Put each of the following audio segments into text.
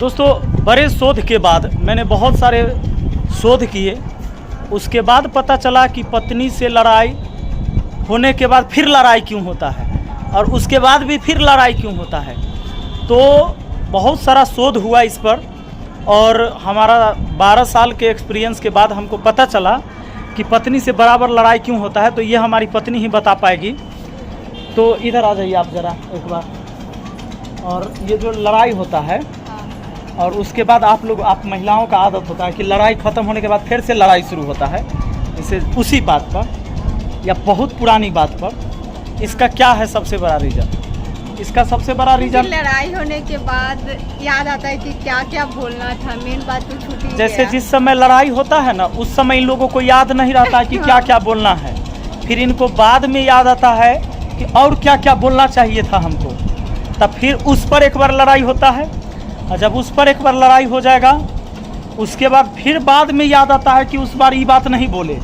दोस्तों बड़े शोध के बाद मैंने बहुत सारे शोध किए, उसके बाद पता चला कि पत्नी से लड़ाई होने के बाद फिर लड़ाई क्यों होता है और उसके बाद भी फिर लड़ाई क्यों होता है। तो बहुत सारा शोध हुआ इस पर और हमारा 12 साल के एक्सपीरियंस के बाद हमको पता चला कि पत्नी से बराबर लड़ाई क्यों होता है। तो ये हमारी पत्नी ही बता पाएगी। तो इधर आ जाइए आप ज़रा एक बार। और ये जो लड़ाई होता है और उसके बाद आप महिलाओं का आदत होता है कि लड़ाई ख़त्म होने के बाद फिर से लड़ाई शुरू होता है, जैसे उसी बात पर या बहुत पुरानी बात पर। इसका क्या है सबसे बड़ा रीज़न? इसका सबसे बड़ा रीज़न लड़ाई होने के बाद याद आता है कि क्या क्या बोलना था, मेन बात तो छूटी। जैसे जिस समय लड़ाई होता है ना, उस समय इन लोगों को याद नहीं रहता कि क्या क्या बोलना है। फिर इनको बाद में याद आता है कि और क्या क्या बोलना चाहिए था हमको। तब फिर उस पर एक बार लड़ाई होता है और जब उस पर एक बार लड़ाई हो जाएगा उसके बाद फिर बाद में याद आता है कि उस बार ये बात नहीं बोले,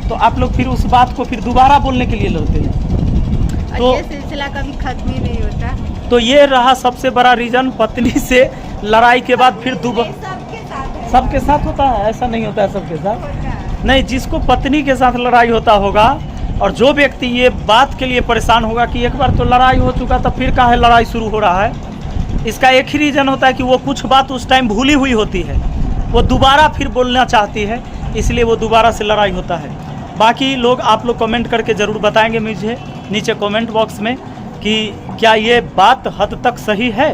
तो आप लोग फिर उस बात को फिर दोबारा बोलने के लिए लड़ते हैं। तो ये सिलसिला कभी खत्म ही नहीं होता। तो ये रहा सबसे बड़ा रीज़न, पत्नी से लड़ाई के बाद फिर दोबारा। सबके साथ होता है? ऐसा नहीं होता है सबके साथ। नहीं, जिसको पत्नी के साथ लड़ाई होता होगा और जो व्यक्ति ये बात के लिए परेशान होगा कि एक बार तो लड़ाई हो चुका तो फिर काहे लड़ाई शुरू हो रहा है, इसका एक ही रीज़न होता है कि वो कुछ बात उस टाइम भूली हुई होती है, वो दोबारा फिर बोलना चाहती है, इसलिए वो दोबारा से लड़ाई होता है। बाकी लोग आप लोग कमेंट करके ज़रूर बताएंगे मुझे नीचे कमेंट बॉक्स में कि क्या ये बात हद तक सही है